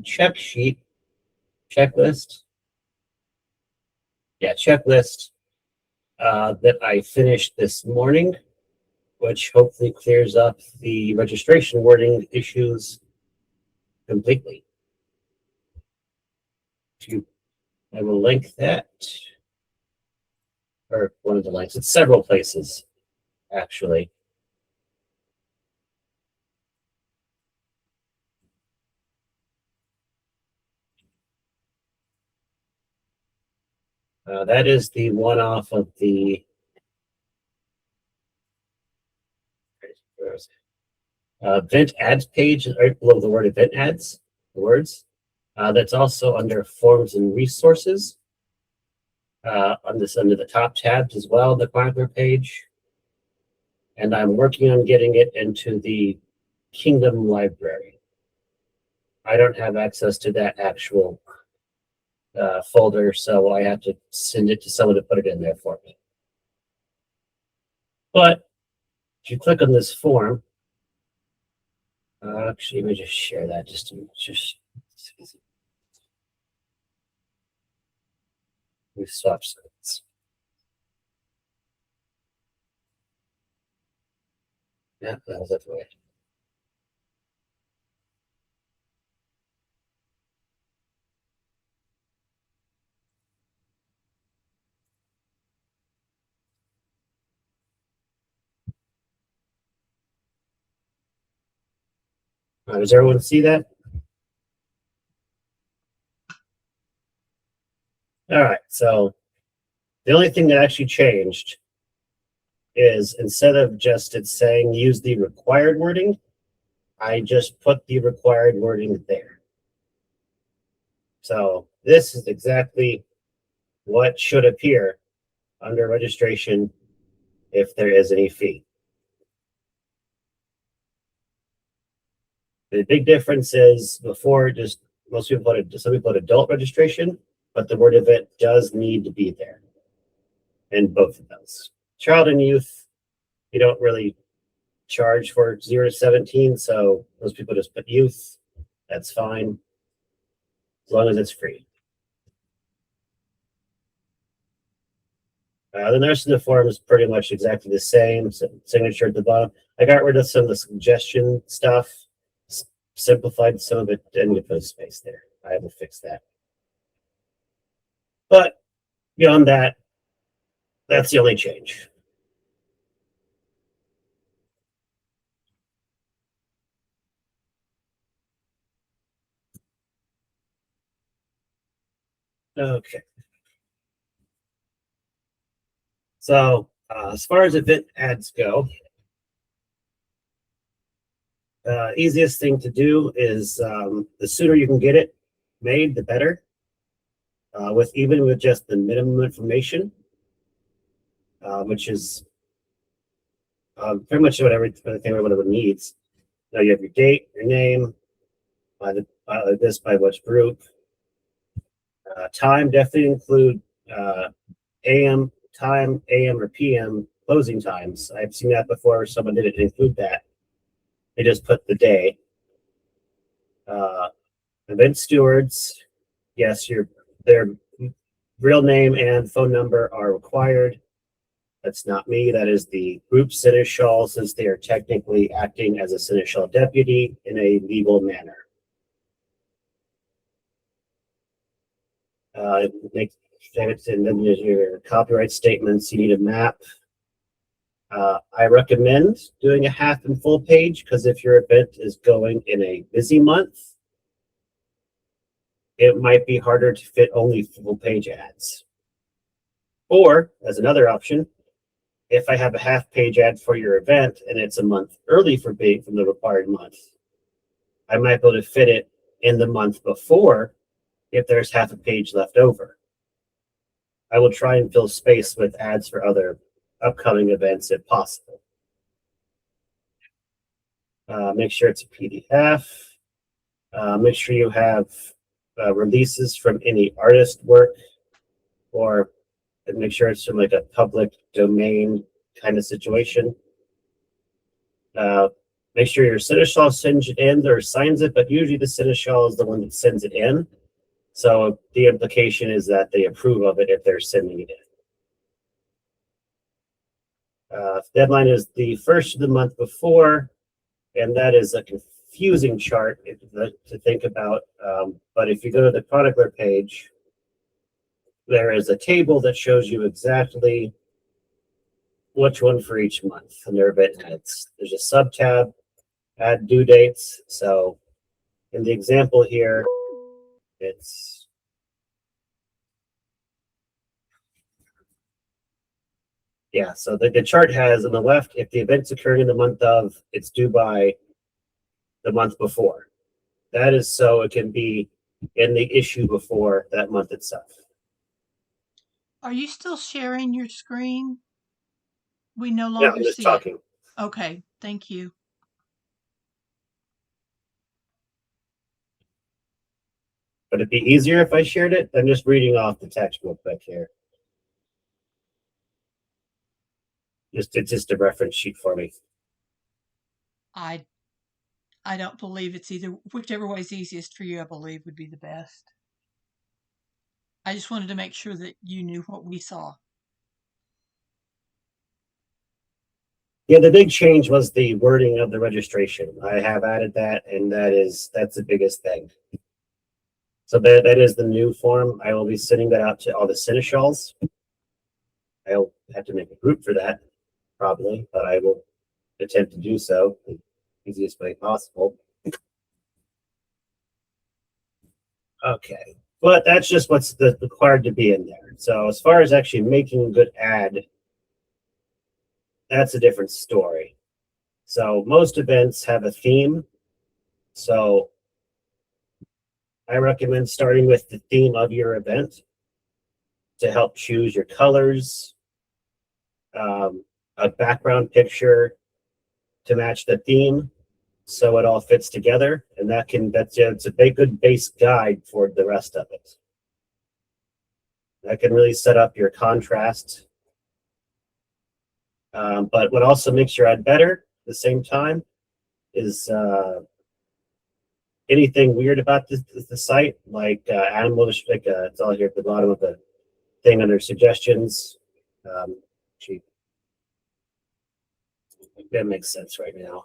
check sheet, checklist. Yeah, checklist that I finished this morning, which hopefully clears up the registration wording issues completely. I will link that, or one of the links. It's several places, actually. That is the one off of the event ads page, right below the word event ads, the words. That's also under forms and resources. On this, under the top tabs as well, the Climber page. And I'm working on getting it into the Kingdom library. I don't have access to that actual folder, so I have to send it to someone to put it in there for me. But if you click on this form, actually, let me just share that just we swap screens. Yeah, that was it. Does everyone see that? All right, so the only thing that actually changed is instead of just it saying use the required wording, I just put the required wording there. So this is exactly what should appear under registration if there is any fee. The big difference is before, just most people put some people put adult registration, but the word event does need to be there in both of those. Child and youth, you don't really charge for 0 to 17, so most people just put youth. That's fine, as long as it's free. The rest of the form is pretty much exactly the same. So signature at the bottom. I got rid of some of the suggestion stuff, simplified some of it, and put a space there. I have to fix that. But beyond that, that's the only change. Okay. So as far as event ads go, easiest thing to do is the sooner you can get it made, the better. Even with just the minimum information, which is pretty much whatever everyone needs. Now you have your date, your name, by which group. Time definitely include AM time, AM or PM closing times. I've seen that before. Someone didn't include that. They just put the day. Event stewards, yes, their real name and phone number are required. That's not me. That is the group seneschal, since they are technically acting as a seneschal deputy in a legal manner. And then there's your copyright statements. You need a map. I recommend doing a half and full page because if your event is going in a busy month, it might be harder to fit only full page ads. Or, as another option, if I have a half page ad for your event and it's a month early from the required month, I might be able to fit it in the month before if there's half a page left over. I will try and fill space with ads for other upcoming events if possible. Make sure it's a PDF. Make sure you have releases from any artist work, or make sure it's from like a public domain kind of situation. Make sure your seneschal sends it in or signs it, but usually the seneschal is the one that sends it in. So the implication is that they approve of it if they're sending it in. Deadline is the first of the month before, and that is a confusing chart to think about. But if you go to the chronicler page, there is a table that shows you exactly which one for each month, and there are event heads. There's a sub tab, add due dates. So in the example here, it's so the chart has on the left, if the event's occurring in the month of, it's due by the month before. That is so it can be in the issue before that month itself. Are you still sharing your screen? We no Yeah, longer I'm just see it. talking. Okay, thank you. But it'd be easier if I shared it. I'm just reading off the text real quick here. It's just a reference sheet for me. I I don't believe it's either. Whichever way is easiest for you, I believe would be the best. I just wanted to make sure that you knew what we saw. Yeah, the big change was the wording of the registration. I have added that, and that's the biggest thing. So that is the new form. I will be sending that out to all the seneschals. I'll have to make a group for that, probably, but I will attempt to do so the easiest way possible. Okay, but that's just what's required to be in there. So as far as actually making a good ad, that's a different story. So most events have a theme. So I recommend starting with the theme of your event to help choose your colors, a background picture to match the theme, so it all fits together, and it's a good base guide for the rest of it. That can really set up your contrast. But what also makes your ad better at the same time is anything weird about the site, like animals, like it's all here at the bottom of the thing under suggestions. Gee, that makes sense right now.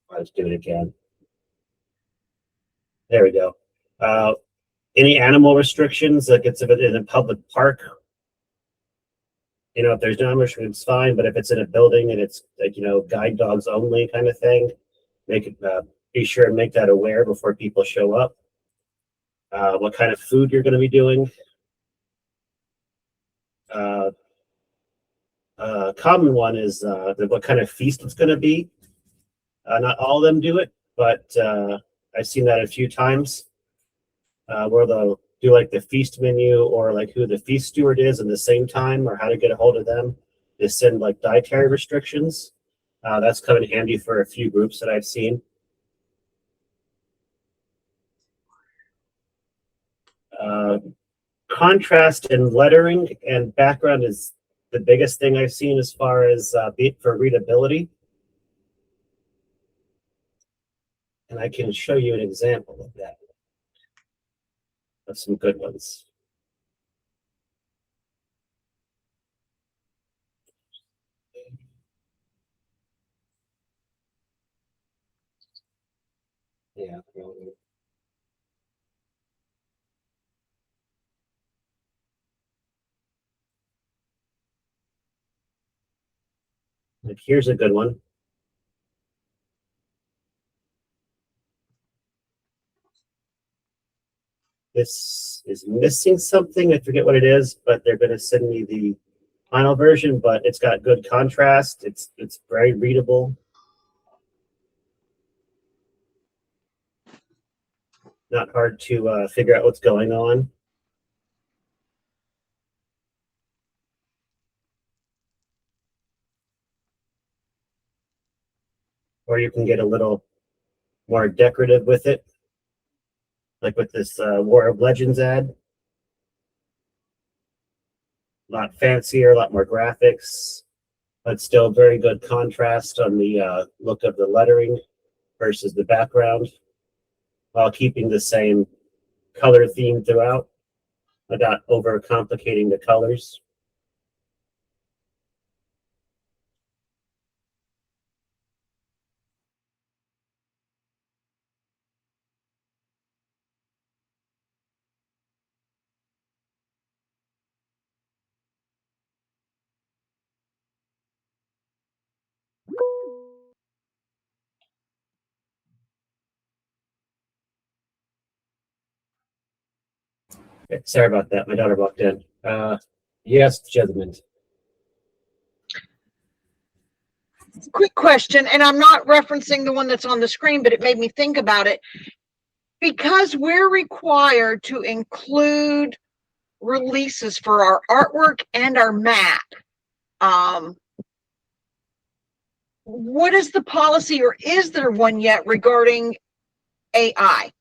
Let's do it again. There we go. Any animal restrictions, like it's in a public park, if there's no restrictions, it's fine. But if it's in a building and it's like, guide dogs only kind of thing, make it be sure and make that aware before people show up. What kind of food you're going to be doing. Common one is what kind of feast it's going to be. Not all of them do it, but I've seen that a few times where they'll do like the feast menu or like who the feast steward is in the same time or how to get a hold of them. They send like dietary restrictions. That's come in handy for a few groups that I've seen. Contrast and lettering and background is the biggest thing I've seen as far as for readability. And I can show you an example of that. Of some good ones. Yeah. Like here's a good one. This is missing something. I forget what it is, but they're going to send me the final version. But it's got good contrast. It's very readable. Not hard to figure out what's going on. Or you can get a little more decorative with it, like with this War of Legends ad. A lot fancier, a lot more graphics. but still very good contrast on the look of the lettering versus the background, while keeping the same color theme throughout without over complicating the colors. Okay, sorry about that. My daughter walked in. Yes, Jesmond. Quick question, and I'm not referencing the one that's on the screen, but it made me think about it. Because we're required to include releases for our artwork and our map, what is the policy, or is there one yet, regarding AI?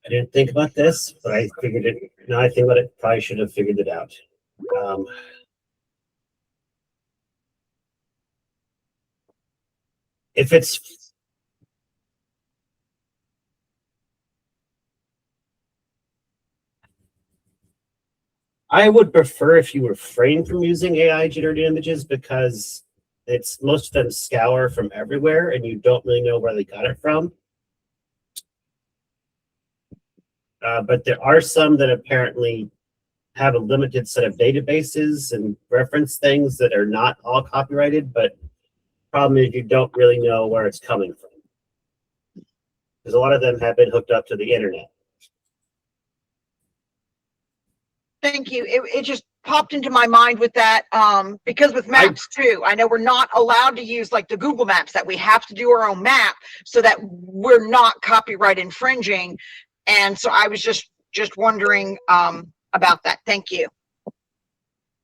I didn't think about this, but I figured it. Now I think about it, probably should have figured it out. If it's I would prefer if you refrain from using AI generated images, because it's most of them scour from everywhere and you don't really know where they got it from. But there are some that apparently have a limited set of databases and reference things that are not all copyrighted, but problem is you don't really know where it's coming from, because a lot of them have been hooked up to the internet. Thank you. It just popped into my mind with that, because with maps too, I know we're not allowed to use like the Google Maps, that we have to do our own map so that we're not copyright infringing. And so I was just wondering about that. Thank you.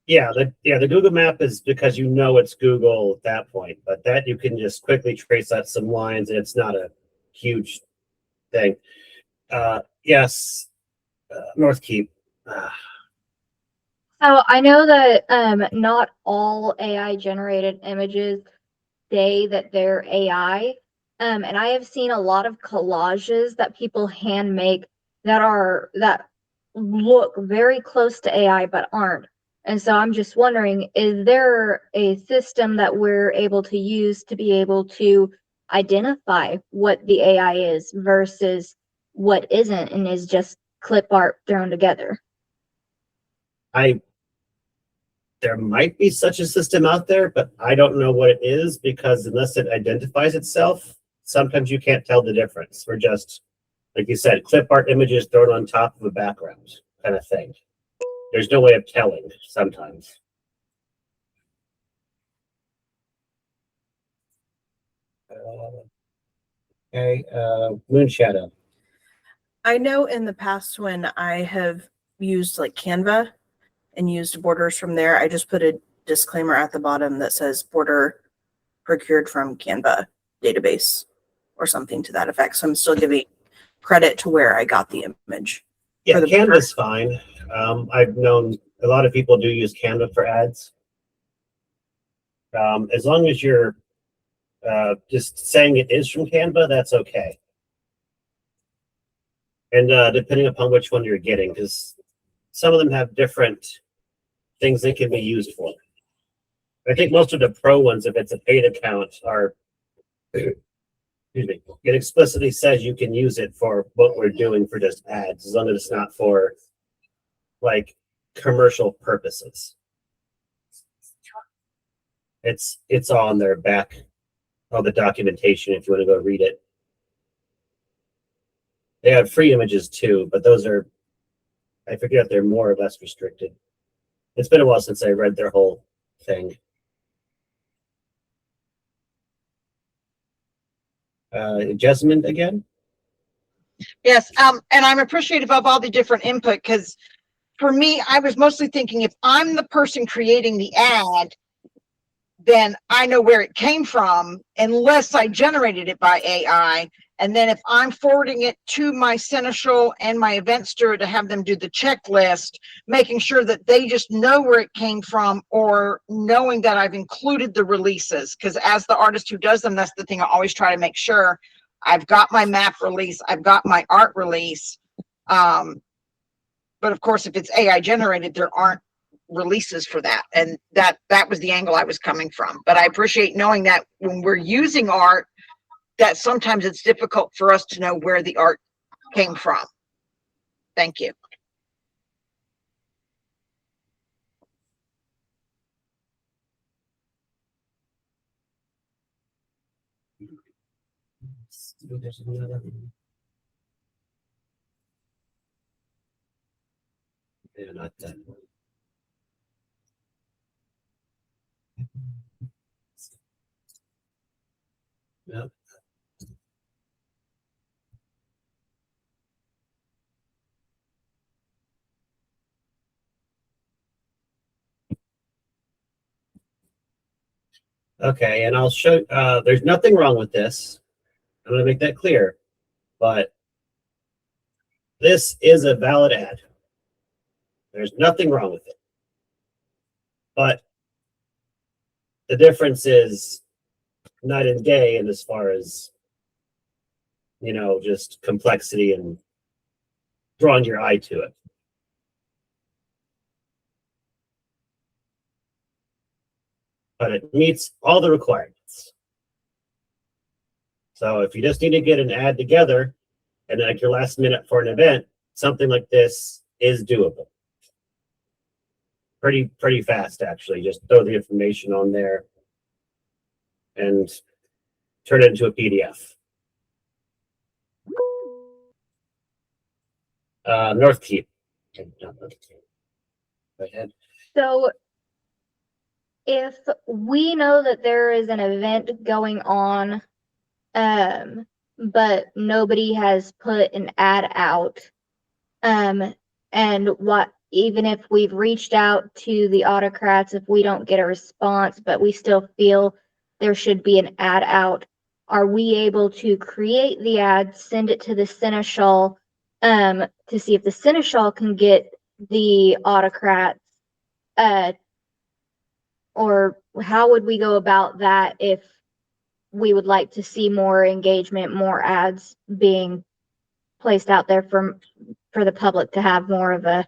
Yeah, the Google map is because you know it's Google at that point, but that you can just quickly trace out some lines and it's not a huge thing. Yes, North Keep. So I know that not all AI generated images say that they're AI. And I have seen a lot of collages that people hand make that look very close to AI but aren't. And so I'm just wondering, is there a system that we're able to use to be able to identify what the AI is versus what isn't and is just clip art thrown together? There might be such a system out there, but I don't know what it is, because unless it identifies itself, sometimes you can't tell the difference. We're just, like you said, clip art images thrown on top of a background kind of thing. There's no way of telling sometimes. Okay, Moonshadow. I know in the past when I have used like Canva and used borders from there, I just put a disclaimer at the bottom that says border procured from Canva database or something to that effect. So I'm still giving credit to where I got the image. Yeah, Canva's fine. I've known a lot of people do use Canva for ads. As long as you're just saying it is from Canva, that's okay. And depending upon which one you're getting, because some of them have different things they can be used for. I think most of the pro ones, if it's a paid account, are, excuse me, it explicitly says you can use it for what we're doing for just ads, as long as it's not for like commercial purposes. It's all on their back, all the documentation if you want to go read it. They have free images too, but those are, I forget if they're more or less restricted. It's been a while since I read their whole thing. Jessamine again? Yes, and I'm appreciative of all the different input, because for me, I was mostly thinking, if I'm the person creating the ad, then I know where it came from, unless I generated it by AI. And then if I'm forwarding it to my seneschal and my event steward to have them do the checklist, making sure that they just know where it came from, or knowing that I've included the releases. Because as the artist who does them, that's the thing I always try to make sure I've got my map release, I've got my art release. But of course, if it's AI generated, there aren't releases for that. And that was the angle I was coming from. But I appreciate knowing that when we're using art, that sometimes it's difficult for us to know where the art came from. Thank you. There's another one. Yeah, not that one. Yep. Okay, and I'll show, there's nothing wrong with this. I'm going to make that clear, but this is a valid ad. There's nothing wrong with it. But the difference is night and day, and as far as, you know, just complexity and drawing your eye to it. But it meets all the requirements. So if you just need to get an ad together and like your last minute for an event, something like this is doable. Pretty fast, actually. Just throw the information on there and turn it into a PDF. North Keep. Go ahead. So if we know that there is an event going on, but nobody has put an ad out, and even if we've reached out to the autocrats, if we don't get a response, but we still feel there should be an ad out, are we able to create the ad, send it to the seneschal, to see if the seneschal can get the autocrats, or how would we go about that if we would like to see more engagement, more ads being placed out there for the public to have more of a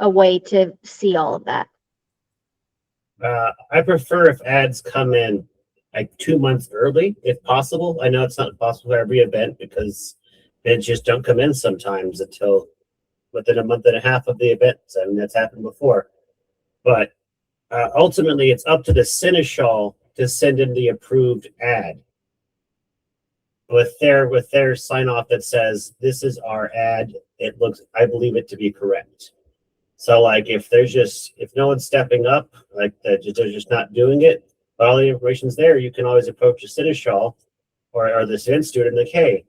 way to see all of that? I prefer if ads come in like 2 months early, if possible. I know it's not possible for every event because bids just don't come in sometimes until within a month and a half of the event. I mean, that's happened before. But ultimately, it's up to the seneschal to send in the approved ad with their sign off that says this is our ad. It looks, I believe it to be correct. So like if no one's stepping up, like they're just not doing it, but all the information's there, you can always approach a seneschal or the event student like, hey,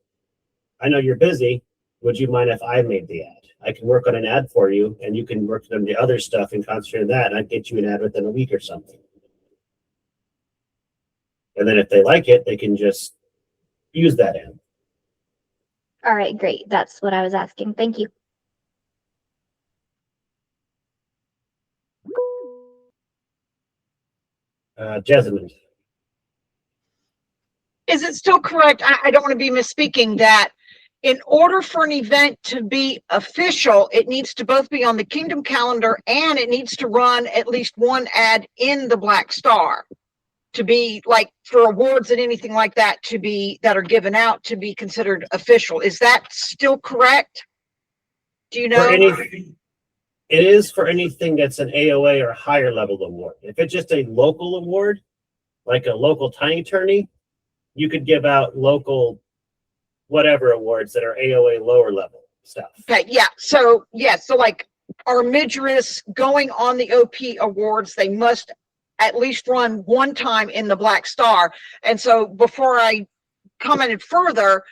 I know you're busy. Would you mind if I made the ad? I can work on an ad for you, and you can work on the other stuff and concentrate on that, and I'd get you an ad within a week or something. And then if they like it, they can just use that ad. All right, great. That's what I was asking. Thank you. Jessamine. Is it still correct? I don't want to be misspeaking that in order for an event to be official, it needs to both be on the Kingdom calendar and it needs to run at least one ad in the Black Star to be like for awards and anything like that that are given out to be considered official. Is that still correct? Do you know? It is for anything that's an AOA or higher level award. If it's just a local award, like a local tiny tourney, you could give out local whatever awards that are AOA lower level stuff. Okay, yeah. So like our Midris going on the OP awards, they must at least run one time in the Black Star. And so before I commented further,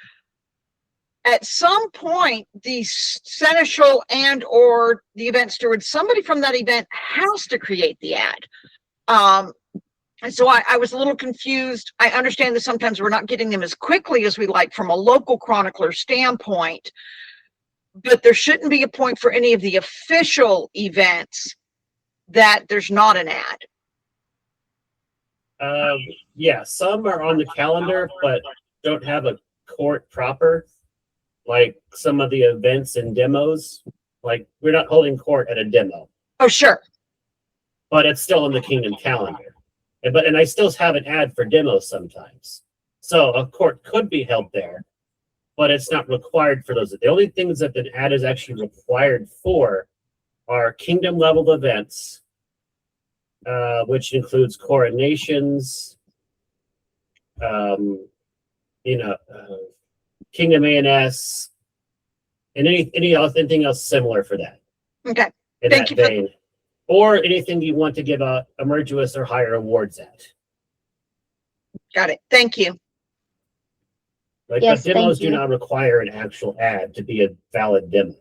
at some point, the seneschal and or the event steward, somebody from that event has to create the ad. And so I was a little confused. I understand that sometimes we're not getting them as quickly as we like from a local chronicler standpoint, but there shouldn't be a point for any of the official events that there's not an ad. Yeah, some are on the calendar, but don't have a court proper, like some of the events and demos. Like, we're not holding court at a demo, Oh, sure. but it's still on the Kingdom calendar. And I still have an ad for demos sometimes. So a court could be held there, but it's not required for those. The only things that an ad is actually required for are Kingdom level events, which includes coronations, Kingdom ANS, and anything else similar for that. Okay. In Thank that you for- vein, or anything you want to give a emergis or higher awards at. Got it. Thank you. Like, Yes, but demos thank do you. not require an actual ad to be a valid demo.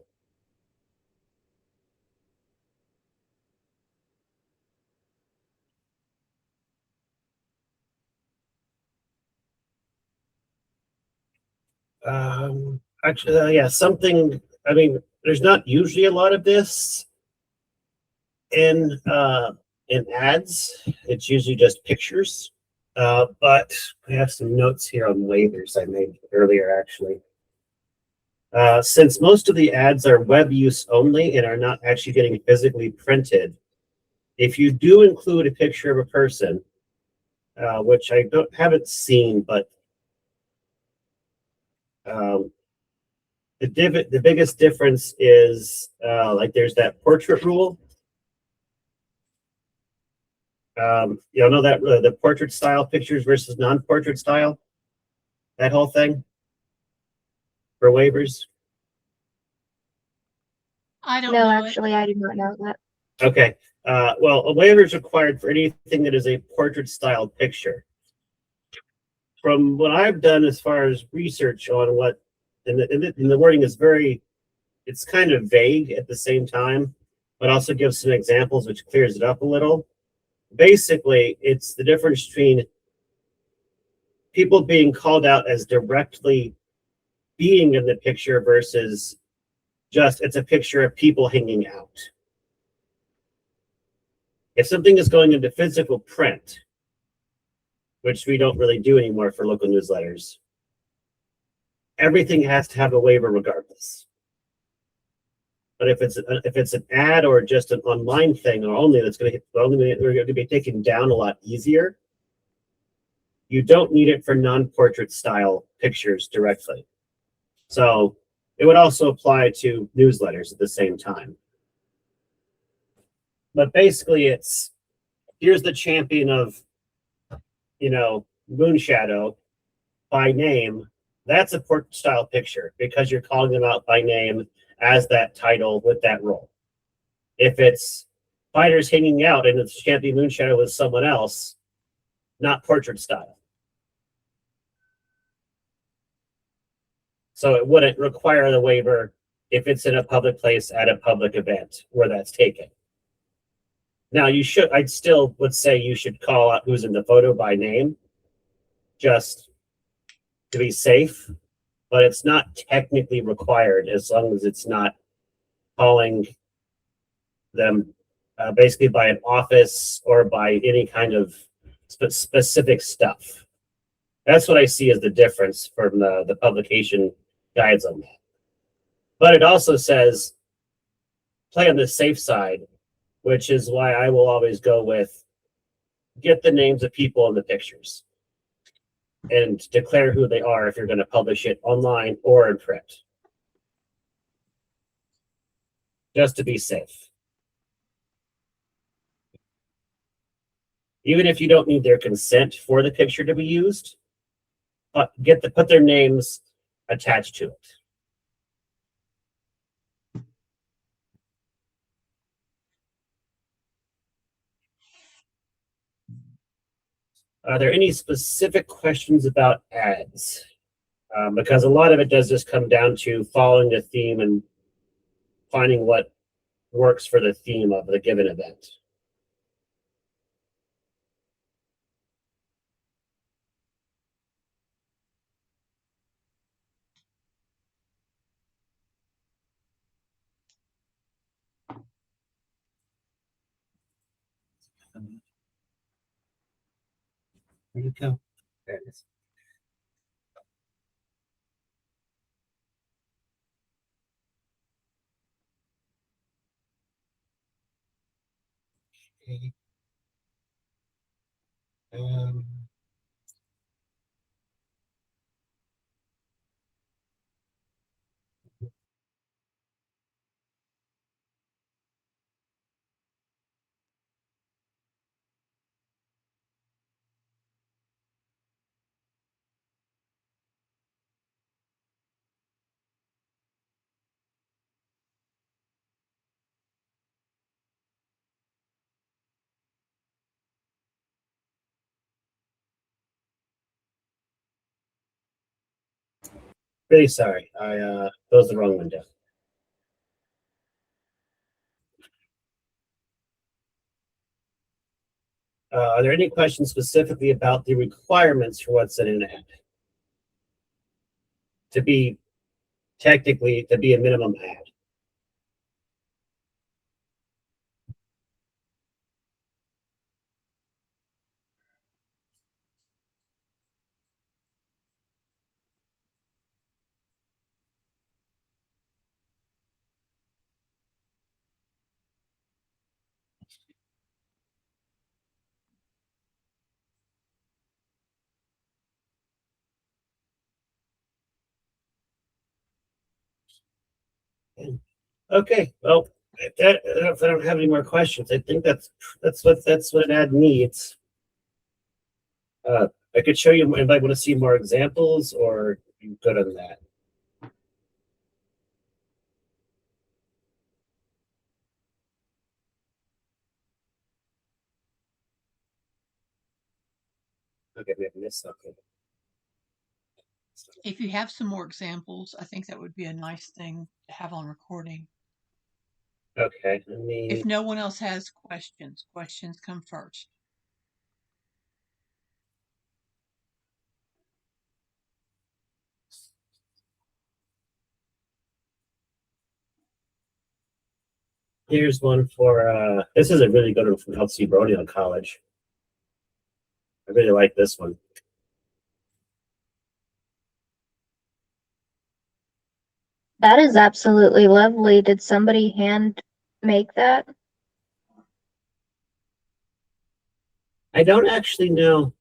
Actually, yeah, something. I mean, there's not usually a lot of this in ads. It's usually just pictures. But I have some notes here on waivers I made earlier, actually. Since most of the ads are web use only and are not actually getting physically printed, if you do include a picture of a person, which I haven't seen, but the biggest difference is like there's that portrait rule. You know that the portrait style pictures versus non-portrait style, that whole thing for waivers. I don't No, know it. actually, I do not know that. Okay. Well, a waiver is required for anything that is a portrait style picture. From what I've done as far as research on what, and the wording is it's kind of vague at the same time, but also gives some examples which clears it up a little. Basically, it's the difference between people being called out as directly being in the picture versus just it's a picture of people hanging out. If something is going into physical print, which we don't really do anymore for local newsletters, everything has to have a waiver regardless. But if it's an ad or just an online thing or only that's going to be taken down a lot easier, you don't need it for non-portrait style pictures directly. So it would also apply to newsletters at the same time. But basically, it's here's the champion of, Moonshadow by name. That's a portrait style picture because you're calling them out by name as that title with that role. If it's fighters hanging out and it's champion Moonshadow with someone else, not portrait style. So it wouldn't require the waiver if it's in a public place at a public event where that's taken. Now I'd still would say you should call out who's in the photo by name just to be safe, but it's not technically required as long as it's not calling them basically by an office or by any kind of specific stuff. That's what I see as the difference from the publication guides on that. But it also says play on the safe side, which is why I will always go with get the names of people in the pictures and declare who they are if you're going to publish it online or in print. Just to be safe. Even if you don't need their consent for the picture to be used, but put their names attached to it. Are there any specific questions about ads? Because a lot of it does just come down to following the theme and finding what works for the theme of the given event. Where'd it go? There it is. Okay. Um, really sorry. I closed the wrong window. Are there any questions specifically about the requirements for what's in an ad? To be technically, to be a minimum ad. Okay, well, if I don't have any more questions, I think that's what an ad needs. I could show you if I want to see more examples, or you good on that. Okay, maybe I missed something. If you have some more examples, I think that would be a nice thing to have on recording. Okay, I mean, If no one else has questions, questions come first. here's one for this is a really good one from LC Brody on college. I really like this one. That is absolutely lovely. Did somebody hand make that? I don't actually know.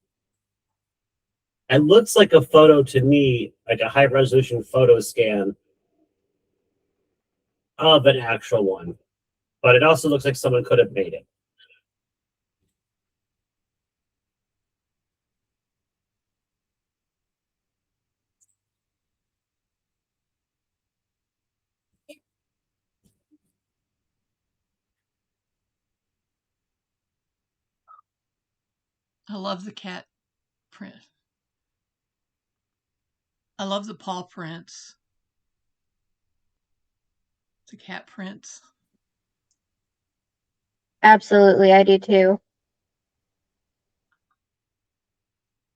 It looks like a photo to me, like a high resolution photo scan of an actual one, but it also looks like someone could have made it. I love the cat print. I love the paw prints. The cat prints. Absolutely, I do too.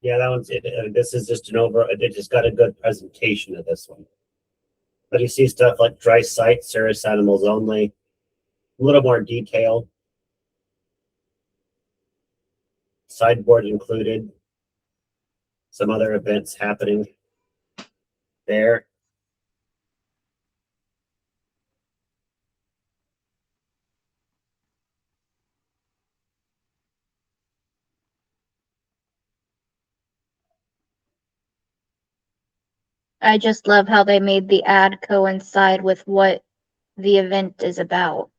Yeah, that one's it. This is just an over. It just got a good presentation of this one. But you see stuff like dry site, service animals only, a little more detail. Sideboard included. Some other events happening there. I just love how they made the ad coincide with what the event is about.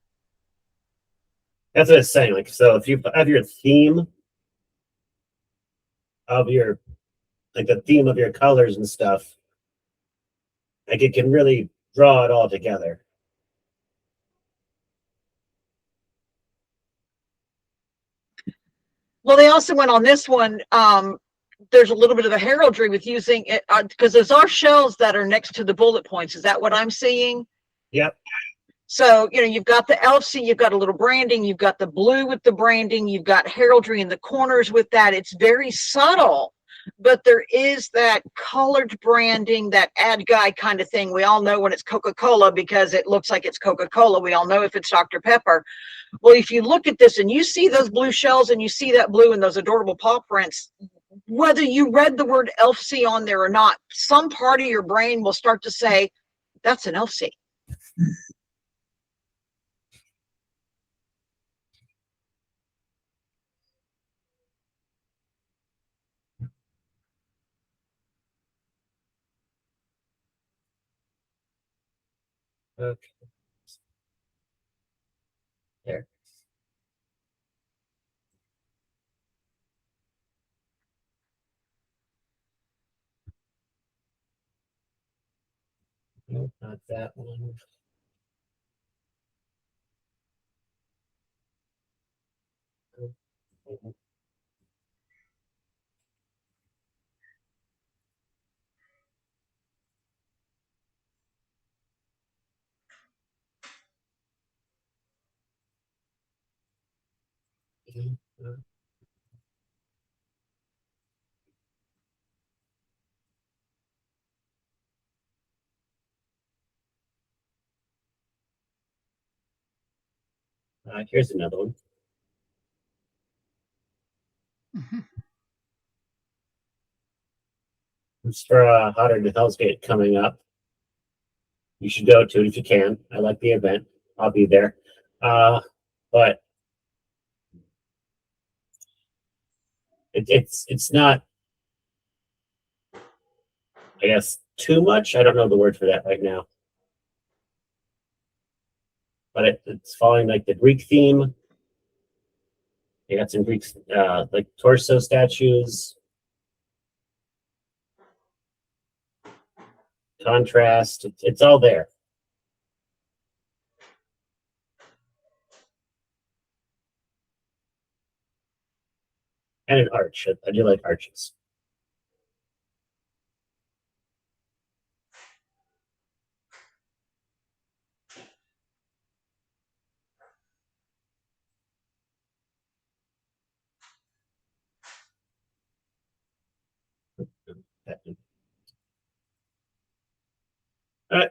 That's what it's saying. Like, so if you have your theme of your, like the theme of your colors and stuff, like it can really draw it all together. Well, they also went on this one. There's a little bit of the heraldry with using it because there's our shells that are next to the bullet points. Is that what I'm seeing? Yep. So, you know, you've got the LC, you've got a little branding, you've got the blue with the branding, you've got heraldry in the corners with that. It's very subtle, but there is that colored branding, that ad guy kind of thing. We all know when it's Coca-Cola because it looks like it's Coca-Cola. We all know if it's Dr. Pepper. Well, if you look at this and you see those blue shells and you see that blue and those adorable paw prints, whether you read the word Elfsie on there or not, some part of your brain will start to say, that's an Elfsie. Okay. There. Nope, not that one. Here's another one. Mhm. It's for Hotter to Hell's Gate coming up. You should go to it if you can. I like the event. I'll be there. But it's not, I guess, too much. I don't know the word for that right now. But it's following like the Greek theme. They got some Greek like torso statues. Contrast. It's all there. And an arch. I do like arches.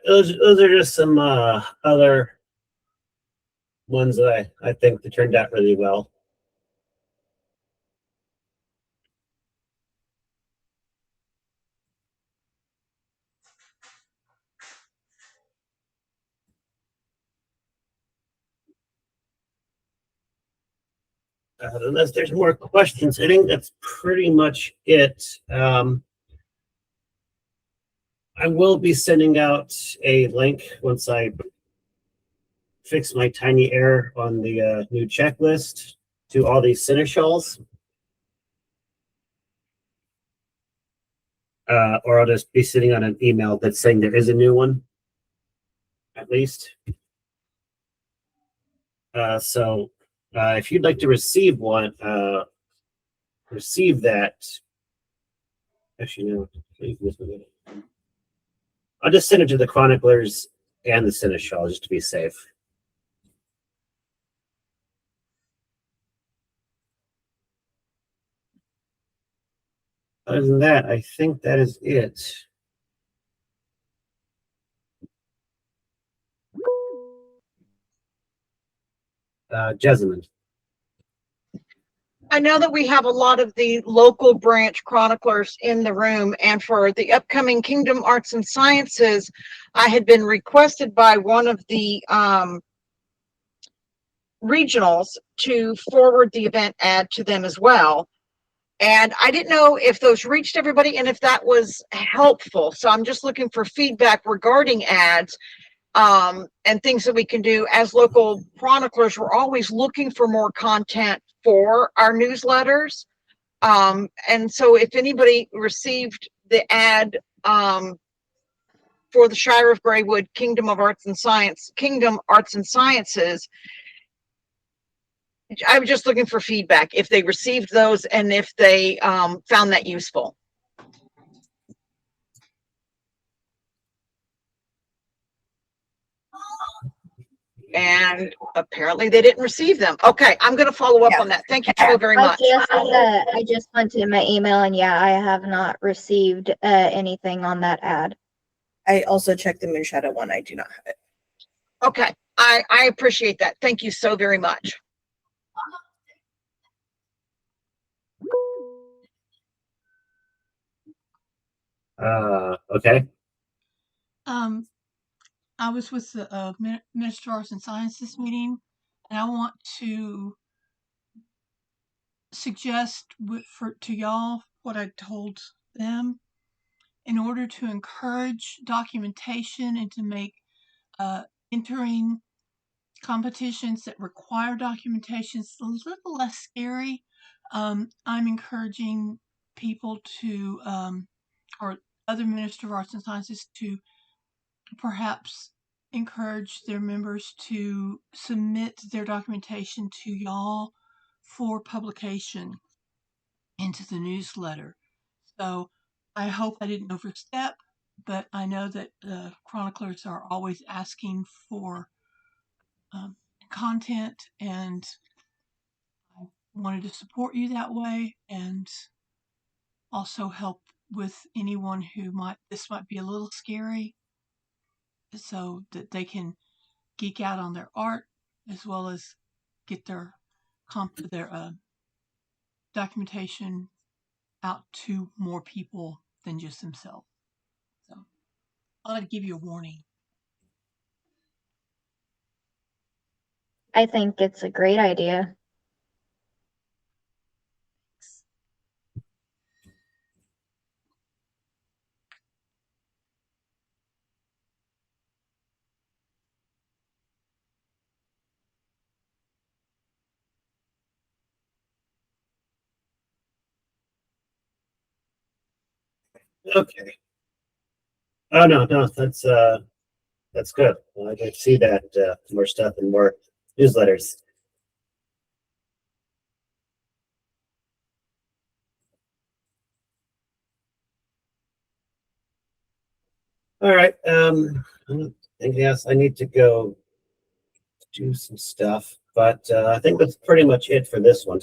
Those are just some other ones that I think that turned out really well. Unless there's more questions, I think that's pretty much it. I will be sending out a link once I fix my tiny error on the new checklist to all these seneschals. Or I'll just be sitting on an email that's saying there is a new one, at least. So if you'd like to receive one, receive that. Actually, no. I'll just send it to the chroniclers and the seneschal just to be safe. Other than that, I think that is it. Jessamine. I know that we have a lot of the local branch chroniclers in the room, and for the upcoming Kingdom Arts and Sciences, I had been requested by one of the regionals to forward the event ad to them as well. And I didn't know if those reached everybody and if that was helpful. So I'm just looking for feedback regarding ads and things that we can do as local chroniclers. We're always looking for more content for our newsletters. And so if anybody received the ad for the Shire of Greywood Kingdom Arts and Sciences, I was just looking for feedback if they received those and if they found that useful. and apparently they didn't receive them. Okay, I'm gonna follow up Yeah. on that. Thank you so very much. I just went to my email and yeah, I have not received anything on that ad. I also checked the Moonshadow one. I do not have it. Okay, I appreciate that. Thank you so very much. Okay. I was with the Minister of Arts and Sciences meeting, and I want to suggest to y'all what I told them. In order to encourage documentation and to make entering competitions that require documentation a little less scary, I'm encouraging people to, or other Minister of Arts and Sciences, to perhaps encourage their members to submit their documentation to y'all for publication into the newsletter. So I hope I didn't overstep, but I know that the chroniclers are always asking for content, and I wanted to support you that way and also help with anyone who this might be a little scary, so that they can geek out on their art as well as get their documentation out to more people than just themselves. So I wanted to give you a warning. I think it's a great idea. Okay. Oh no, that's good. I can see that more stuff and more newsletters. All right. Anything else? I need to go do some stuff, but I think that's pretty much it for this one.